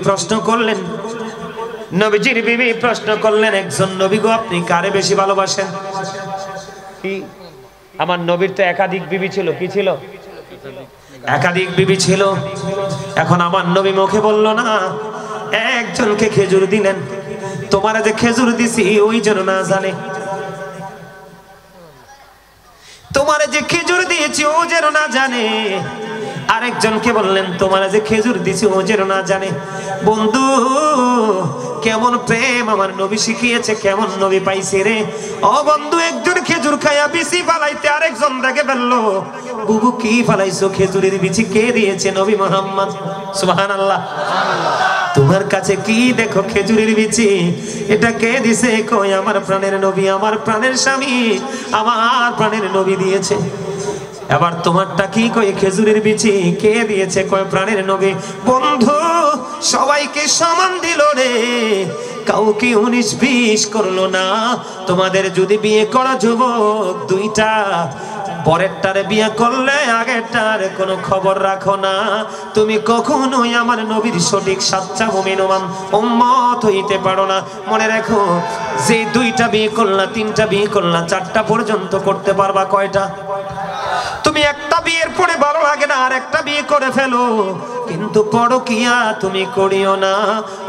প্রশ্ন করলেন, নবীজির বিবি প্রশ্ন করলেন, একজন নবী গো আপনি কারে বেশি ভালোবাসেন? কি আমার নবীর তো একাধিক বিবি ছিল। কি ছিল? একাধিক বিবি ছিল। এখন আমার নবী মুখে বলল না, একজনকে খেজুর দিলেন। তোমার যে খেজুর দিছি ওই যেন না জানে, তোমার যে খেজুর দিয়েছি ও যেন না জানে। আরেকজনকে বললেন, তোমার যে খেজুর দিছি ও যেন না জানে। বন্ধু, কেমন প্রেম আমার নবী শিখিয়েছে, কেমন নবী পাইছে রে। ও বন্ধু, একজন খেজুর খাইয়া বিচি ফালাইতে আরেকজন দেখে ফেললো, বুবু কি ফালাইছো? খেজুরের বিচি কে দিয়েছে? নবী মুহাম্মদ। সুবহানাল্লাহ। তোমার কাছে কি দেখো খেজুরের বিচি, এটা কে দিছে? কই আমার প্রাণের নবী, আমার প্রাণের স্বামী, আমার প্রাণের নবী দিয়েছে। এবার তোমারটা কি? কই খেজুরের বিচি কে দিয়েছে? কয় প্রাণের নবী। বন্ধু, সবাইকে সমান দিল রে, কাউকে 19-20 করলো না। তোমাদের যদি বিয়ে করা যুবক দুইটা, পরেরটারে বিয়ে করলে আগেরটার কোনো খবর রাখো না। তুমি কখনোই আমার নবীর সঠিক সাচ্চা মুমিন উম্মত হইতে পারো না। মনে রাখো, যে দুইটা বিয়ে করলা, তিনটা বিয়ে করলা, চারটা পর্যন্ত করতে পারবা কয়টা? তুমি একটা বিয়ের পরে ভালো লাগে না, আর একটা বিয়ে করে ফেলো, কিন্তু পরকিয়া তুমি করিও না।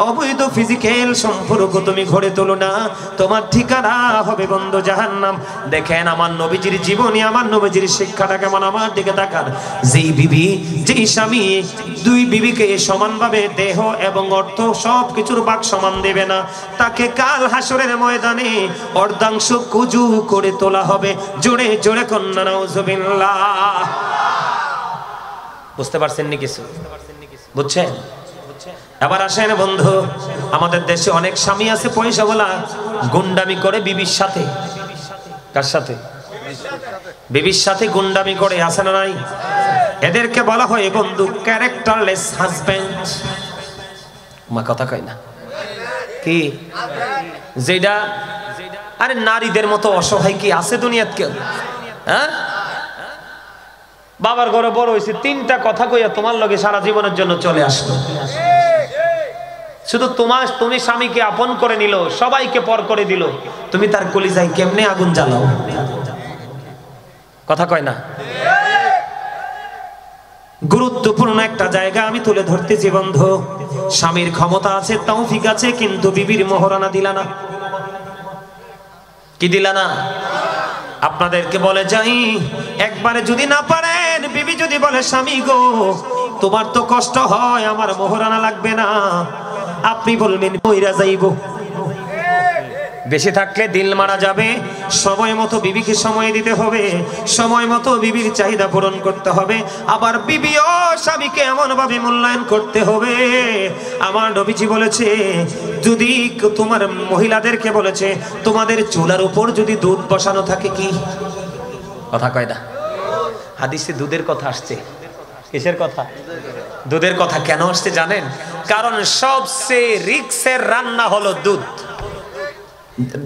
অবৈধ ফিজিক্যাল সম্পর্ক তুমি গড়ে তোলো না, তোমার ঠিকানা হবে বন্ধু জাহান্নাম। দেখেন আমার নবীজির জীবনী, আমার নবীজির শিক্ষাটা কেমন। আমার দিকে তাকান। যেই বিবি, যেই স্বামী দুই বিবিকে সমানভাবে দেহ এবং অর্থ সব কিছুর ভাগ সমান দেবে না, তাকে কাল হাসরের ময়দানে অর্ধাংশ কুজু করে তোলা হবে। জোরে জোরে কন্যা নাউজুবিল্লাহ। বুঝতে পারছেন নি কিছু? বুঝছেন? এবার আসেন বন্ধু, আমাদের দেশে অনেক স্বামী আছে পয়সাওয়ালা, গুন্ডামি করে বিবির সাথে। কার সাথে? বিবির সাথে গুন্ডামি করে, আছে না নাই? এদেরকে বলা হয় বন্ধু ক্যারেক্টারলেস হাজবেন্ড। মা কথা কয় না কি? যেটা আরে নারীদের মতো অসহায় কি আছে দুনিয়াত কেউ? হ্যাঁ, বাবার ঘরে বড় হয়েছে, তিনটা কথা কইয়া তোমার লগে সারা জীবনের জন্য চলে আসলো। শুধু তুমি স্বামীকে আপন করে নিল, সবাইকে পর করে দিল, তুমি তার কলিজায় কেমনে আগুন জ্বালাও? কথা কয় না? গুরুত্বপূর্ণ একটা জায়গা আমি তুলে ধরতেছি বন্ধু। স্বামীর ক্ষমতা আছে, তৌফিক আছে, কিন্তু বিবির মোহরানা দিলা না। কি দিলা না? আপনাদেরকে বলে যাই, একবারে যদি না পারেন, বিবি যদি বলে স্বামী গো তোমার তো কষ্ট হয়, আমার মোহরানা লাগবে না, আপনি বলবেন মইরা যাইব। বেশি থাকলে দিল মারা যাবে। সময় মতো বিবিকে সময় দিতে হবে, সময় মতো বিবির চাহিদা পূরণ করতে হবে। আবার বিবি ও স্বামীকে এমন ভাবে মূল্যায়ন করতে হবে। আমার নবীজি বলেছে, যদি তোমার মহিলাদেরকে বলেছে, তোমাদের চুলার উপর যদি দুধ বসানো থাকে, কি কথা কয় না? হাদিসে দুধের কথা আসছে। কিসের কথা? দুধের কথা কেন আসছে জানেন? কারণ সবচেয়ে রিক্সের রান্না হলো দুধ।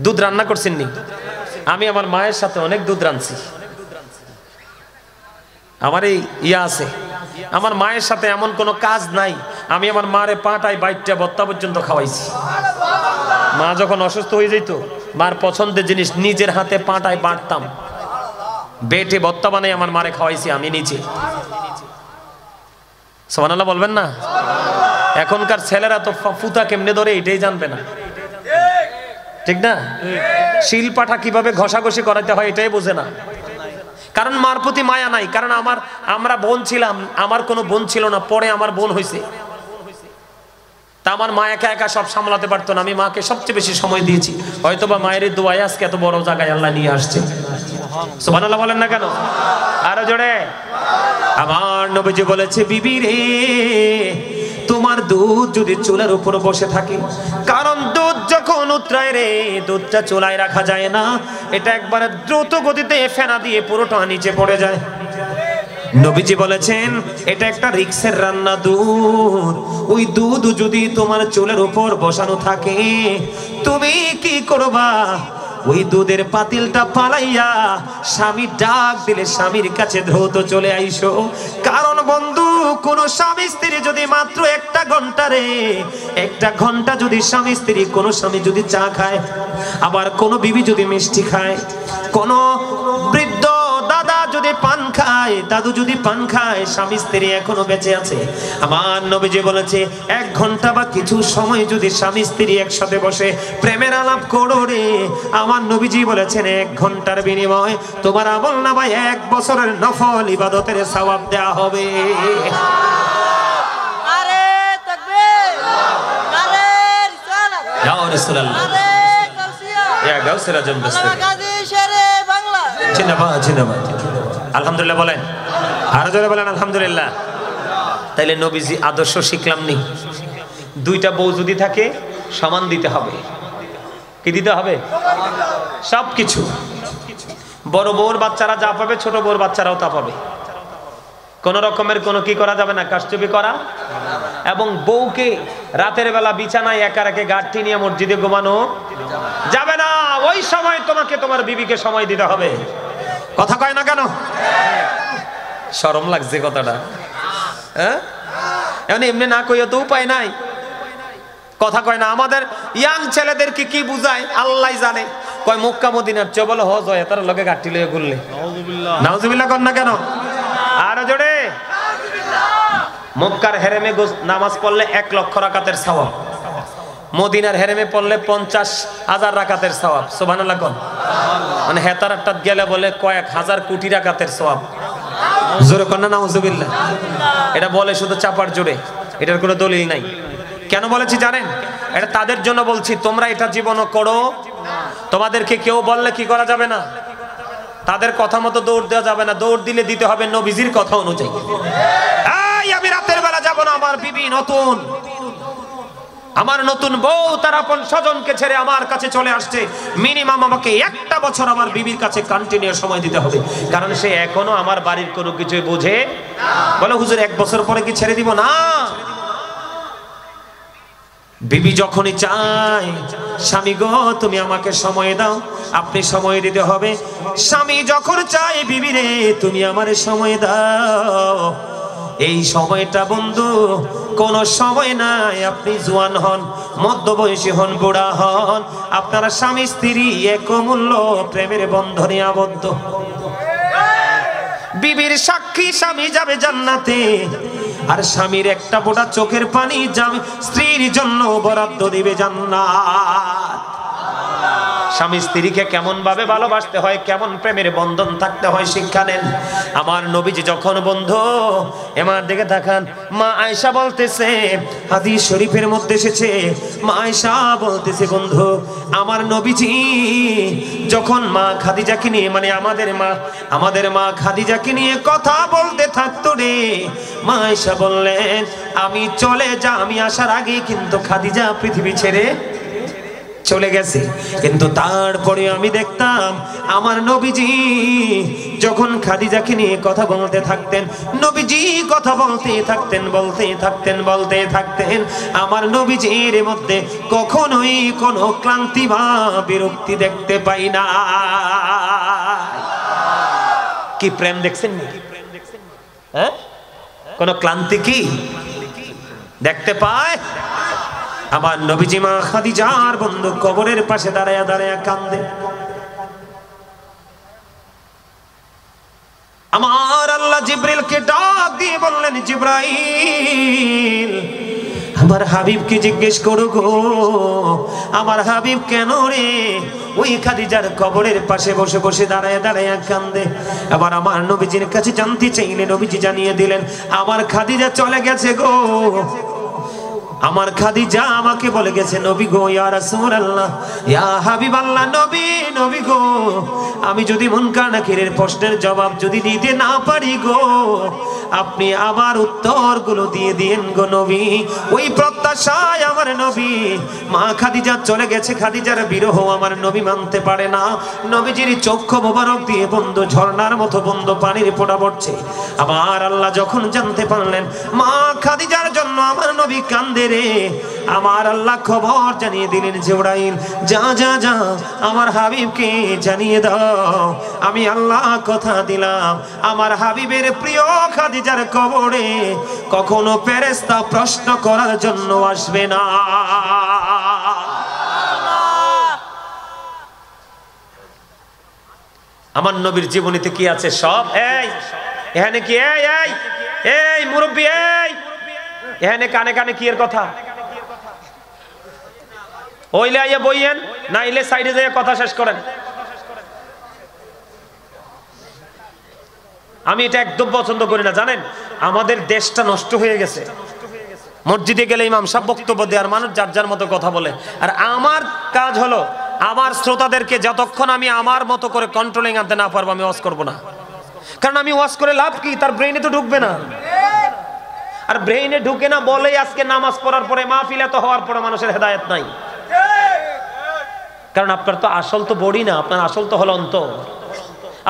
দুধ রান্না করছেন নি? আমি আমার মায়ের সাথে অনেক দুধ রাঁধছি। আমার এই ইয়া আছে, আমার মায়ের সাথে এমন কোনো কাজ নাই, আমি আমার মারে পাটায় বাইটটা বত্তা পর্যন্ত খাওয়াইছি। মা যখন অসুস্থ হয়ে যেত, মার পছন্দের জিনিস নিজের হাতে পাটায় বাটতাম, বেটে বত্তা বানাই আমার মারে খাওয়াইছি আমি নিজে। সুবহানাল্লাহ বলবেন না? এখনকার ছেলেরা তো ফুতা কেমনে ধরে এটাই জানবে না, ঠিক না? শিল পাঠা কিভাবে ঘষাঘষি করাতে হয় এটাই বোঝে না, কারণ মার প্রতি মায়া নাই। কারণ আমরা বোন ছিলাম, আমার কোনো বোন ছিল না, পরে আমার বোন হয়েছে। তা আমার মা একা একা সব সামলাতে পারতো না, আমি মাকে সবচেয়ে বেশি সময় দিয়েছি। হয়তোবা মায়ের দোয়ায় আজকে এত বড় জায়গায় আল্লাহ নিয়ে আসছে। সুবহানাল্লাহ বলেন না কেন? আরো জোরে। আমার নবীজি বলেছে, বিবি রে তোমার দুধ যদি চুলার উপর বসে থাকে, কারণ দুধ যখন উতরায় রে, দুধটা চুলায় রাখা যায় না, এটা একবারে দ্রুত গতিতে ফেনা দিয়ে পুরোটা নিচে পড়ে যায়। নবীজি বলেছেন এটা একটা রিক্সের রান্না দুধ। ওই দুধ যদি তোমার চুলের উপর বসানো থাকে, তুমি কি করবা? ওই দুধের পাতিলটা পালাইয়া স্বামী ডাক দিলে স্বামীর কাছে দ্রুত চলে আইসো। কারণ বন্ধু কোন স্বামী স্ত্রী যদি মাত্র একটা ঘন্টা রে, একটা ঘন্টা যদি স্বামী স্ত্রী, কোন স্বামী যদি চা খায়, আবার কোন বিবি যদি মিষ্টি খায়, কোন বৃদ্ধ দাদা যদি পান খায়, দাদু যদি পান খায়, স্বামী স্ত্রী এখনো বেঁচে আছে, আমার নবীজি বলেছে 1 ঘন্টা বা কিছু সময় যদি স্বামী স্ত্রী একসাথে বসে প্রেমের আলাপ করো রে, আমার নবীজি বলেছেন 1 ঘন্টার বিনিময়ে তোমার আমলনামায় 1 বছরের নফল ইবাদতের সওয়াব দেয়া হবে। নারে তাকবীর, নারে রিসালাত, ইয়া রাসূলুল্লাহ, নারে গাউসিয়া, ইয়া গাউসুল আজম দস্তগীর, গাজী শেরে বাংলা। জিন্দাবাদ। আলহামদুলিল্লাহ বলেন, আর জোরে বলেন আলহামদুলিল্লাহ। তাইলে নবীজি আদর্শ শিখলাম নি, 2টা বউ যদি থাকে সমান দিতে হবে। কি দিতে হবে? সবকিছু। বড় বউর বাচ্চারা যা পাবে, ছোট বউর বাচ্চারাও তা পাবে। কোন রকমের কোনো কি করা যাবে না, কারচুপি করা। এবং বউকে রাতের বেলা বিছানায় একা রেখে গাঁটটি নিয়ে মসজিদে ঘুমানো যাবে না। ওই সময় তোমাকে তোমার বিবিকে সময় দিতে হবে। কথা কয় না কেন? শরম লাগছে কথাটা, হ্যাঁ? এমনি না কইও তো উপায় নাই। কথা কয় না। আমাদের ইয়াং ছেলেদেরকে কি বুঝায় আল্লাহ জানে। কয় মক্কা মদিনার চেয়ে বলে হজ হয়, তার লগে গাঁটটি লয়ে ঘুরলে। নাউজুবিল্লাহ কর না কেন? আর জোরে। মক্কার হেরেমে নামাজ পড়লে 1 লক্ষ রাকাতের সওয়াব, মদিনার হেরেমে পড়লে 50,000 রাকাতের সওয়াব। সুবহানাল্লাহ কোন? মানে হেতারাটা গেলে বলে কয়েক হাজার কোটি রাকাতের সওয়াব। জোরে কোন না নাউজুবিল্লাহ। এটা বলে শুধু চাপার জোরে, এটার কোনো দলিল নাই। কেন বলেছি জানেন? এটা তাদের জন্য বলছি, তোমরা এটা জীবনও করো। তোমাদেরকে কেউ বললে কি করা যাবে না, তাদের কথা মতো দৌড় দেওয়া যাবে না। দৌড় দিলে দিতে হবে নবীজির কথা অনুযায়ী। এই আমি রাতের বেলা যাব না, আমার বিবি নতুন, আমার নতুন বউ তার আপন স্বজনকে ছেড়ে আমার কাছে চলে আসছে, মিনিমাম আমাকে 1টা বছর আমার বিবির কাছে কন্টিনিউ সময় দিতে হবে। কারণ সে এখনো আমার বাড়ির কোনো কিছুই বোঝে না। বলে হুজুর 1 বছর পরে কি ছেড়ে দিব? না, বিবি যখনই চায় স্বামী গো তুমি আমাকে সময় দাও, আপনি সময় দিতে হবে। স্বামী যখন চায় বিবি রে তুমি আমারে সময় দাও, এই সময়টা বন্ধু কোন সময় নাই। আপনি জোয়ান হন, মধ্যবয়সী হন, বুড়া হন, আপনারা স্বামী স্ত্রী এক অমূল্য প্রেমের বন্ধনে আবদ্ধ। বিবির সাক্ষী স্বামী যাবে জান্নাতে, আর স্বামীর একটা ফোঁটা চোখের পানি যাবে স্ত্রীর জন্য বরাদ্দ দিবে জান্নাত। স্বামী স্ত্রীকে কেমন ভাবে ভালোবাসতে হয়, কেমন প্রেমের বন্ধন থাকতে হয় শিক্ষা নেন। আমার নবীজি যখন বন্ধু এমার দিকে তাকান, মা আয়েশা বলতেছে, হাদিস শরীফের মধ্যে এসেছে, মা আয়েশা বলতেছে বন্ধু আমার নবীজি যখন মা খাদিজাকে নিয়ে, মানে আমাদের মা খাদিজাকে নিয়ে কথা বলতে থাকতো রে, মা আয়েশা বললেন আমি চলে যা, আমি আসার আগে কিন্তু খাদিজা পৃথিবী ছেড়ে চলে গেছে। কিন্তু তারপরে আমি দেখতাম আমার নবীজি যখন খাদিজাকে নিয়ে কথা বলতে থাকতেন, নবীজি কথা বলতে থাকতেন, আমার নবীজির মধ্যে কখনোই কোনো ক্লান্তি বা বিরক্তি দেখতে পাই না। কি প্রেম দেখছেন না? হ্যাঁ, কোন ক্লান্তি কি দেখতে পায়? আমার নবীজি মা খাদিজার বন্ধু কবরের পাশে দাঁড়ায়া দাঁড়ায়া কান্দে। আমার আল্লাহ জিব্রাইলকে ডাক দিয়ে বললেন, জিব্রাইল আমার হাবিবকে জিজ্ঞেস করো গো, আমার হাবিব কেন রে ওই খাদিজার কবরের পাশে বসে বসে দাঁড়ায় দাঁড়ায় কান্দে। আবার আমার নবীজির কাছে জানতে চাইলে নবীজি জানিয়ে দিলেন, আমার খাদিজা চলে গেছে গো, আমার খাদিজা আমাকে বলে গেছে নবী গো, ইয়া রাসূলুল্লাহ, ইয়া হাবিবাল্লাহ, নবী গো, আমি যদি মুনকার নাকিরের প্রশ্নের জবাব যদি দিতে না পারি গো, আপনি আবার উত্তরগুলো দিয়ে দিন গো নবী। ওই প্রত্যাশায় আমার নবী, মা খাদিজা চলে গেছে, খাদিজার বিরহ আমার নবী মানতে পারে না। নবীজির চক্ষু মোবারক দিয়ে বন্ধু ঝর্ণার মতো বন্ধু পানির ফোঁটা পড়ছে। আমার আল্লাহ যখন জানতে পারলেন মা খাদিজার জন্য আমার নবী কান্দে রে, আমার আল্লাহ খবর জানিয়ে দিলেন জিবরাইল যা যা যা আমার হাবিবকে জানিয়ে দাও আমি আল্লাহ কথা দিলাম আমার হাবিবের প্রিয় খাদিজার কবরে কখনো ফেরেশতা প্রশ্ন করার জন্য আসবে না। আমার নবীর জীবনীতে কি আছে সব এখানে কি এই মুরব্বী এখানে কানে কানে কি এর কথা ওইলে আইয়া বইয়েন না ইলে সাইডে যাইয়া কথা শেষ করেন। আমি এটা একদম পছন্দ করি না জানেন আমাদের দেশটা নষ্ট হয়ে গেছে মসজিদে গেলে ইমাম সাহেব বক্তব্য দেয় আর মানুষ যার যার মতো কথা বলে আর আমার কাজ হলো আমার শ্রোতাদেরকে যতক্ষণ আমি আমার মতো করে কন্ট্রোলিং আনতে না পারবো আমি ওয়াজ করব না কারণ আমি ওয়াজ করে লাভ কি তার ব্রেইনে তো ঢুকবে না আর ব্রেইনে ঢুকে না বলেই আজকে নামাজ পড়ার পরে মাহফিল এত হওয়ার পরে মানুষের হেদায়েত নাই কারণ আপনার তো আসল তো বডি না আপনার আসল তো হলো অন্তর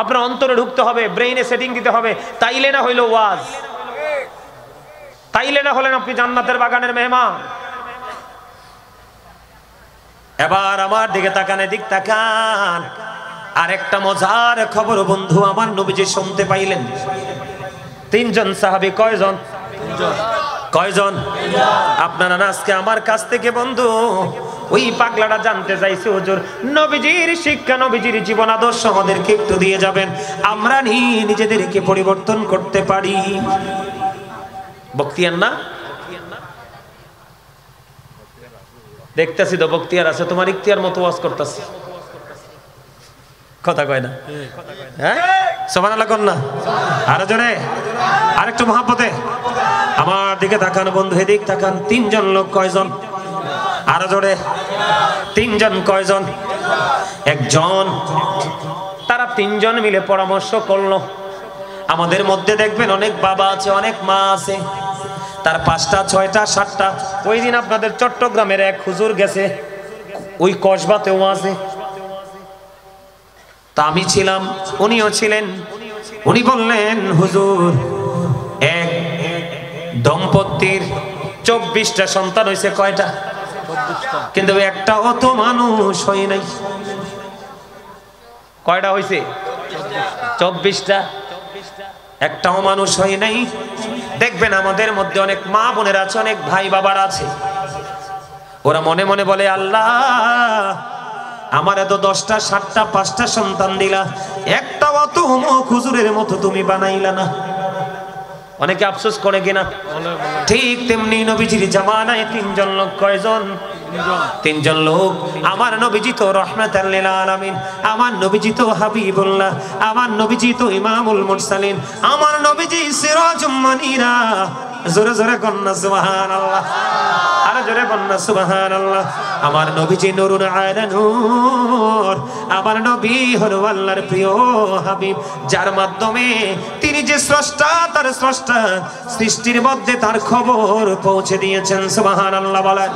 আপনার অন্তরে ঢুকতে হবে ব্রেইনে সেটিং দিতে হবে তাইলে না হইলো ওয়াজ তাইলে না হলেন আপনি জান্নাতের বাগানের মেহমান। এবার আমার দিকে তাকান এদিক তাকান আরেকটা মজার খবর বন্ধু আমার নবীজি শুনতে পাইলেন তিনজন সাহাবী কয়জন কয়জন আপনারা না আজকে আমার কাছ থেকে বন্ধু ওই পাগলাটা জানতে চাইছে হুজুর নবীজির শিক্ষা নবীজির জীবন আদর্শ আমাদেরকে একটু দিয়ে যাবেন আমরা নিজেদেরকে পরিবর্তন করতে পারি বক্তিয়ার না দেখতেছি তো বক্তিয়ার আছে তোমার ইখতিয়ার মতো ওয়াজ করতেছি কথা কয় না হ্যাঁ সুবহানাল্লাহ কোন না আরো জোরে আরেকটু মহব্বতে আমার দিকে তাকান বন্ধু এদিক তাকান তিনজন লোক কয়জন আরো জোরে তিনজন কয়জন একজন তারা তিনজন মিলে পরামর্শ করলো আমাদের মধ্যে দেখবেন অনেক বাবা আছে অনেক মা আছে তার 5টা 6টা 7টা ওই দিন আপনাদের চট্টগ্রামের এক হুজুর গেছে ওই কসবাতেও আছে তা আমি ছিলাম উনিও ছিলেন উনি বললেন হুজুর এক দম্পতির 24টা সন্তান হয়েছে কয়টা কিন্তু একটাও তো মানুষ হয় নাই কয়টা হয়েছে 24টা একটাও মানুষ হয় নাই দেখবেন আমাদের মধ্যে অনেক মা বোনের আছে অনেক ভাই বাবার আছে ওরা মনে মনে বলে আল্লাহ আমার এত 10টা 7টা 5টা সন্তান দিলা একটাও তো হুজুরের মতো তুমি বানাইলা না অনেকে আফসোস করে কিনা ঠিক তেমনি নবীজির জামানায় তিনজন লোক কয়জন তিনজন লোক আমার নবীজি তো রাহমাতাল লিল আলামিন আমার নবীজি তো হাবিবুল্লাহ আমার নবীজি তো ইমামুল মুরসালিন আমার নবীজি সিরাজুম মুনিরা জোরে জোরে কন্না সুবহানাল্লাহ আরে জোরে কন্না সুবহানাল্লাহ আমার নবীজি নূরুন আলা নূর আমার নবী হলো আল্লাহর প্রিয় হাবিব যার মাধ্যমে তিনি যে স্রষ্টা তার স্রষ্টা সৃষ্টির মধ্যে তার খবর পৌঁছে দিয়েছেন সুবহানাল্লাহ বলেন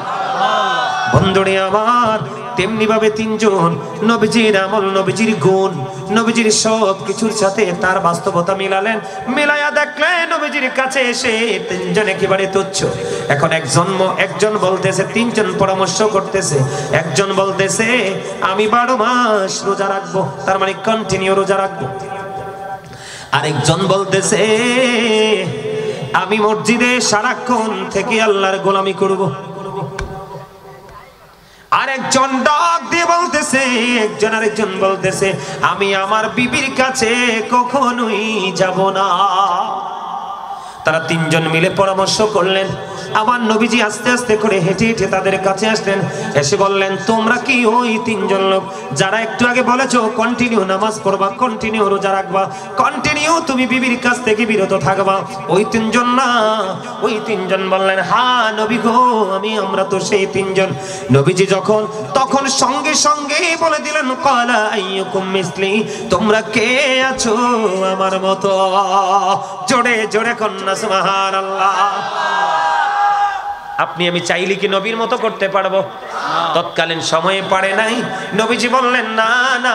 বন্ধুরে আমার তেমনি ভাবে তিনজন নবীজির আমল নবীজির গুণ নবীজির সব কিছুর সাথে তার বাস্তবতা মিলালেন মিলায়া দেখলেন নবীজির কাছে এসে তিনজন একেবারে তুচ্ছ এখন একজন বলতেছে তিনজন পরামর্শ করতেছে একজন বলতেছে আমি 12 মাস রোজা রাখবো তার মানে কন্টিনিউ রোজা রাখবো আরেকজন বলতেছে আমি মসজিদে সারাক্ষণ থেকে আল্লাহর গোলামি করব আরেকজন ডাক দিয়ে বলতেছে আরেকজন বলতেছে আমি আমার বিবির কাছে কখনোই যাব না তারা তিনজন মিলে পরামর্শ করলেন আমার নবীজি আস্তে আস্তে করে হেঁটে হেঁটে তাদের কাছে আসলেন এসে বললেন তোমরা কি ওই তিনজন লোক যারা একটু আগে বলেছো কন্টিনিউ নামাজ পড়বা কন্টিনিউ রোজা রাখবা কন্টিনিউ তুমি বিবির কাছ থেকে বিরত থাকবা ওই তিনজন না ওই তিনজন বললেন হ্যাঁ নবী গো আমরা তো সেই তিনজন নবীজি তখন সঙ্গে সঙ্গে বলে দিলেন ক্বালা আইয়ুকুম মিসলি তোমরা কে আছো আমার মতো জোরে জোরে কন্না সুবহানাল্লাহ আপনি আমি চাইলে কি নবীর মতো করতে পারবো তৎকালীন সময়ে পারে নাই নবীজি বললেন না না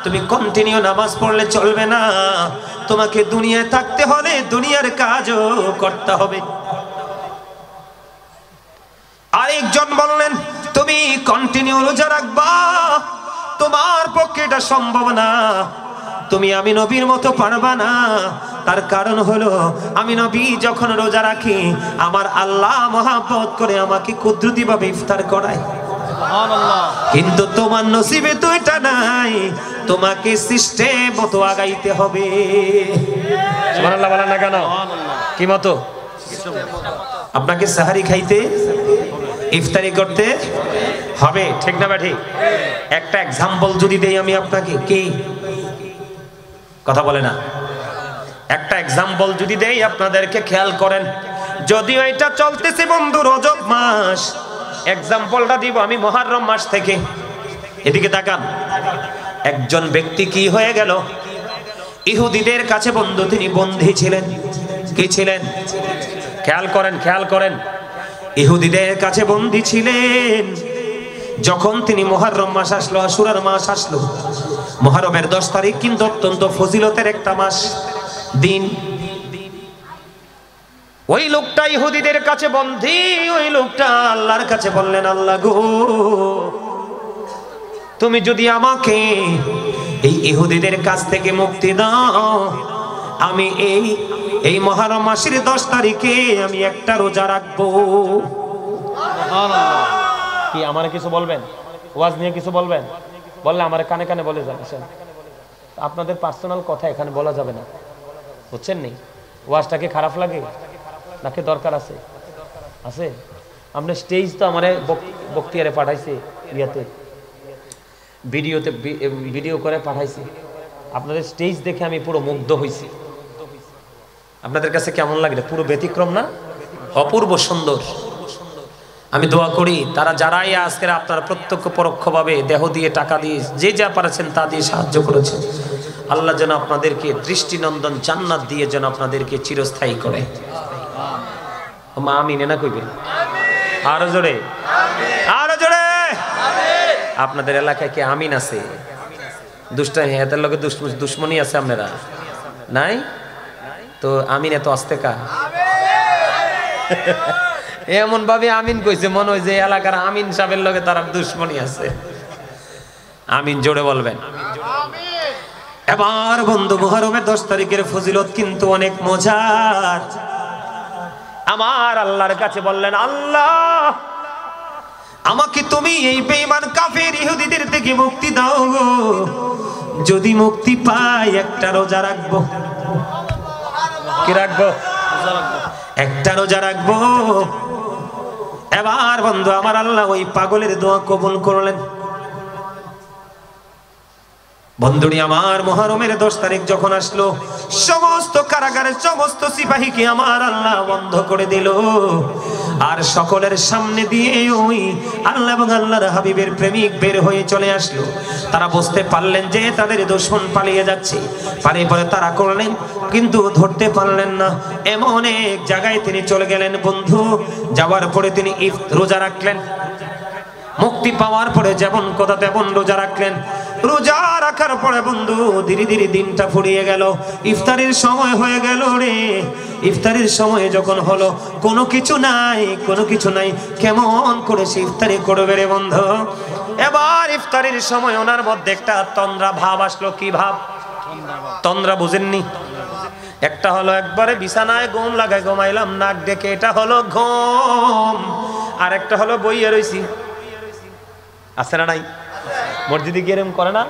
তুমি কন্টিনিউ নামাজ পড়লে চলবে না তোমাকে দুনিয়ায় থাকতে হলে দুনিয়ার কাজও করতে হবে আরেক আরেকজন বললেন তুমি কন্টিনিউ রোজা রাখবা, তোমার পক্ষে এটা সম্ভব না, তুমি আমি নবীর মতো পারবা না। তার কারণ হলো আমি নবী যখন রোজা রাখি আমার আল্লাহ মহব্বত করে আমাকে কুদরতি ভাবে ইফতার করায়। কিন্তু তোমার নসিবে তো এটা নাই, তোমাকে সিস্টেম মতো আগাইতে হবে। সুবহানাল্লাহ বলেন না কেন? কি মতো? আপনাকে সাহারি খাইতে ইফতারি করতে হবে, ঠিক না ঠিক? একটা এক্সাম্পল যদি দেই আমি আপনাকে, কি কথা বলে না, একটা এক্সাম্পল যদি দেই আপনাদেরকে, খেয়াল করেন। যদিও এটা চলতেছে বন্ধু রজব মাস, এক্সাম্পলটা দিব আমি মুহররম মাস থেকে। এদিকে তাকান, একজন ব্যক্তি কি হয়ে গেল, ইহুদিদের কাছে বন্ধু তিনি বন্দী ছিলেন। কি ছিলেন? খেয়াল করেন, খেয়াল করেন, ইহুদিদের কাছে বন্দী ছিলেন। যখন তিনি মুহররম মাস আসলো, আশুরার মাস আসলো, মুহররমের 10 তারিখ কিন্তু অত্যন্ত ফজিলতের একটা মাস, দিন। ওই লোকটা ইহুদিদের কাছে বন্দী, ওই লোকটা আল্লাহর কাছে বললেন, আল্লাহ গো, তুমি যদি আমাকে এই ইহুদিদের কাছ থেকে মুক্তি দাও, আমি এই মুহররম মাসের 10 তারিখে আমি একটা রোজা রাখবো। কি আমারে কিছু বলবেন? ওয়াজ নিয়ে কিছু বলবেন? বললে আমার কানে কানে বলে যাচ্ছেন। আপনাদের পার্সোনাল কথা এখানে বলা যাবে না, বুঝছেন নি? ওয়াজটাকে খারাপ লাগে নাকি দরকার আছে? আছে। আমরা স্টেজ তো আমার বক্তিয়ারে পাঠাইছে, ইয়াতে ভিডিওতে ভিডিও করে পাঠাইছি। আপনাদের স্টেজ দেখে আমি পুরো মুগ্ধ হয়েছি। আপনাদের কাছে কেমন লাগলো? পুরো ব্যতিক্রম না? অপূর্ব সুন্দর। আমি দোয়া করি তারা যারাই আজকের আপনারা প্রত্যক্ষ পরোক্ষভাবে দেহ দিয়ে, টাকা দিয়ে, যে যা পারেছেন তা দিয়ে সাহায্য করেছেন, আল্লাহ যেন আপনাদেরকে দৃষ্টিনন্দন জান্নাত দিয়ে যেন আপনাদেরকে চিরস্থায়ী করে। আমিন না কইবেন? আরো জোরে, আরো জোরে। আপনাদের এলাকায় কি আমিন আছে? এদের লোকের দুশ্মনী আছে আপনারা নাই তো? আমিন এত আসতে কা এমন ভাবে আমিন কইছে মনে হয় যে এলাকার আমিন সাহেবের লগে তার দুশ্মনী আছে। আমিন জোরে বলবেন। এবার বন্ধু মুহররমের 10 তারিখের ফজিলত কিন্তু অনেক মজার। আমার আল্লাহর কাছে বললেন, আল্লাহ আমাকে তুমি এই বেঈমান কাফের ইহুদিদের থেকে মুক্তি দাও গো, যদি মুক্তি পাই একটা রোজা রাখবো। কি রাখবো? একটা রোজা রাখবো। এবার বন্ধু আমার আল্লাহ ওই পাগলের দোয়া কবুল করলেন। বন্ধুরি আমার মুহররমের 10 তারিখ যখন আসলো, সমস্ত কারাগারের সমস্ত সিপাহীকে আমার আল্লাহ বন্ধ করে দিল। আর সকলের সামনে দিয়ে ওই আল্লাহ এবং আল্লাহর হাবিবের প্রেমিক বের হয়ে চলে আসলো। তারা বুঝতে পারলেন যে তাদের দুশমন পালিয়ে যাচ্ছে। পালিয়ে পরে তারা করলেন, কিন্তু ধরতে পারলেন না। এমন এক জায়গায় তিনি চলে গেলেন বন্ধু। যাওয়ার পরে তিনি রোজা রাখলেন। মুক্তি পাওয়ার পরে যেমন কথা তেমন রোজা রাখলেন। রোজা রাখার পরে বন্ধু ধীরে ধীরে দিনটা ফুরিয়ে গেল। ইফতারির সময় হয়ে গেল রে। ইফতারির সময় যখন হলো, কোনো কিছু নাই, কোনো কিছু নাই, কেমন করে সে ইফতারি করবে রে বন্ধু? এবার ইফতারির সময় ওনার মধ্যে একটা তন্দ্রা ভাব আসলো। কি ভাব? তন্দ্রা বুঝেননি? একটা হলো একবারে বিছানায় ঘুম লাগায় ঘুমাইলাম নাক ডেকে, এটা হলো ঘুম। আর একটা হলো বইয়ে রইছি। আছে না নাই? মসজিদে গিয়ে এরকম করে না?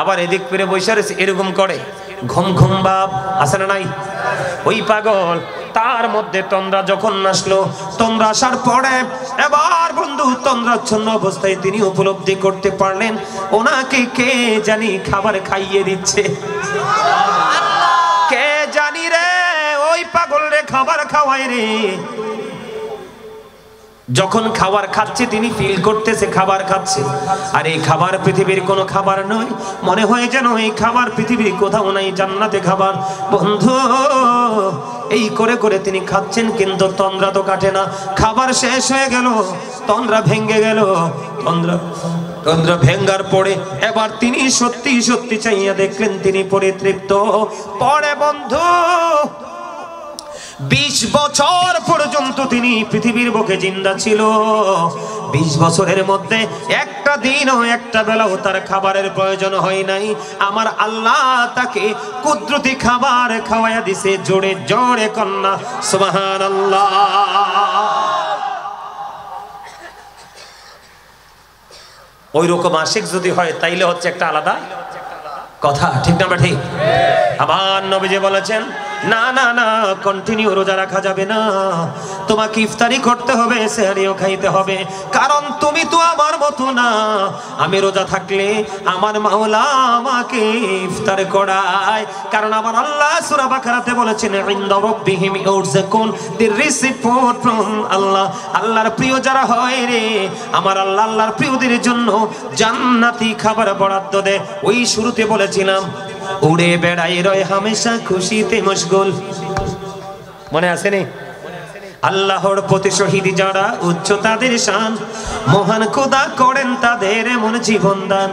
আবার এদিক ফিরে বসে রয়েছে, এরকম করে। ঘুম ঘুম ভাব আছে না নাই? ওই পাগল তার মধ্যে তন্দ্রা যখন আসলো, তন্দ্রা আসার পরে এবার বন্ধু তন্দ্রাচ্ছন্ন অবস্থায় তিনি উপলব্ধি করতে পারলেন ওনাকে কে জানি খাবার খাইয়ে দিচ্ছে। কে জানি রে, ওই পাগল রে খাবার খাওয়ায় রে। যখন খাবার খাচ্ছে তিনি ফিল করতেছে খাবার খাচ্ছে। আর এই খাবার পৃথিবীর কোনো খাবার নয়, মনে হয় যেন এই খাবার পৃথিবীর কোথাও নাই, জান্নাতে খাবার। বন্ধু এই করে করে তিনি খাচ্ছেন, কিন্তু তন্দ্রা তো কাটে না। খাবার শেষ হয়ে গেল, তন্দ্রা ভেঙে গেল। তন্দ্রা ভেঙ্গার পরে এবার তিনি সত্যি সত্যি চাইয়া দেখলেন তিনি পরিতৃপ্ত। পরে বন্ধু 20 বছর পর্যন্ত তিনি পৃথিবীর বুকে জিন্দা ছিল। 20 বছরের মধ্যে একটা দিনও একটা বেলাও তার খাবারের প্রয়োজন হয় নাই। আমার আল্লাহ তাকে কুদরতি খাবার খাওয়াইয়া দিছে। জোরে জোরে কন্যা সুবহানাল্লাহ। ওই রকম আশিক যদি হয় তাইলে হচ্ছে একটা আলাদা কথা, ঠিক না ঠিক? আবার নবীজি বলেছেন না না না, কন্টিনিউ রোজা রাখা যাবে না, তোমাকে ইফতারি করতে হবে, সেহরিও খাইতে হবে। কারণ তুমি তো আমার মতো না, আমি রোজা থাকলে আমার মাওলা আমাকে ইফতার করায়। কারণ আমার আল্লাহ সূরা বাকারাতে বলেছেন ইনদা রাব্বিহিম ইউরযাকুন, দি রিসিপোর্ট ফ্রম আল্লাহ। আল্লাহর প্রিয় যারা হয় রে, আমার আল্লাহ আল্লাহর প্রিয়দের জন্য জান্নাতি খাবার বরাদ্দ দেয়। ওই শুরুতে বলেছিলাম উড়ে বেড়াই রয় হামেশা খুশিতে মশগুল, মনে আছে নি? আল্লাহর প্রতি শহীদ যারা উচ্চ তাদের শান, মহান খোদা করেন তাদের এমন জীবন দান।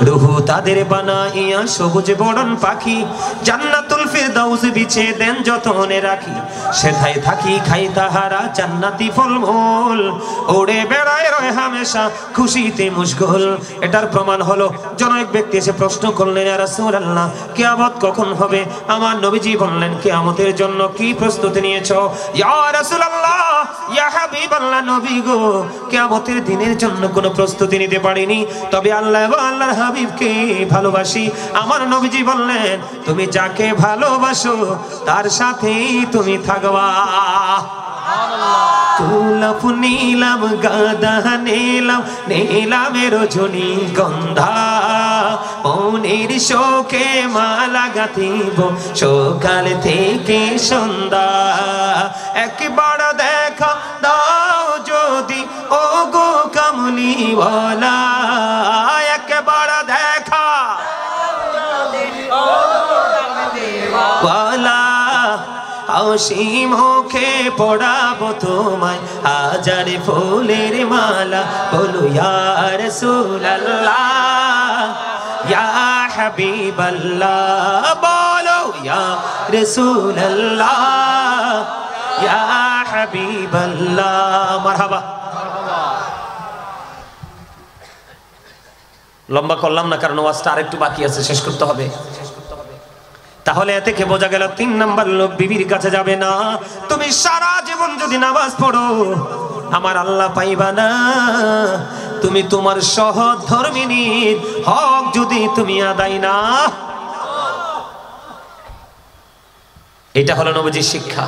রুহু তাদের বানাইয়া সবুজ বরণ পাখি, জান্নাতুল ফিরদাউস বিছে দেন যতনে রাখি। সেথায় থাকি খাই তাহারা জান্নাতি ফলমূল, উড়ে বেড়ায় রয় হামেশা খুশিতে মশগুল। এটার প্রমাণ হলো জনক ব্যক্তি এসে প্রশ্ন করলেন ইয়া রাসূলুল্লাহ কিয়ামত কখন হবে? আমার নবীজি বললেন কিয়ামতের জন্য কি প্রস্তুতি নিয়েছো? ইয়া রাসূলুল্লাহ ইয়া হাবিবাল্লাহ, নবী গো কিয়ামতের দিনের জন্য কোনো প্রস্তুতি নিতে পারিনি, তবে আল্লাহ এবং আল্লাহর হাবিবকে ভালোবাসি। আমার নবীজি বললেন তুমি যাকে ভালোবাসো তার সাথেই তুমি থাকবা। তুলাপ নীলাম গাদা নীলাম নীলামের রজনী গন্ধা, মনের শোকে মালা গাঁথিব সকাল থেকে সন্ধ্যা। একবার দেখা দাও যদি ও গো কামলিওয়ালা, একবার দেখা ওয়ালা, হাসি মুখে পড়াবো তোমায় হাজার ফুলের মালা। বলো ইয়া রাসূলুল্লাহ ইয়া হাবিবাল্লাহ, বলো ইয়া রাসূলুল্লাহ ইয়া হাবিবাল্লাহ। মারহাবা। লম্বা করলাম না কারণ ওয়াজটা আরেকটু বাকি আছে, শেষ করতে হবে। তাহলে এ থেকে বোঝা গেল 3 নাম্বার লোক বিবির কাছে যাবে না। তুমি সারা জীবন যদি নামাজ পড়ো আমার আল্লাহ পাইবা না। তুমি তোমার সহধর্মিনীর হক যদি তুমি আদায় না, এটা হলো নবীজির শিক্ষা।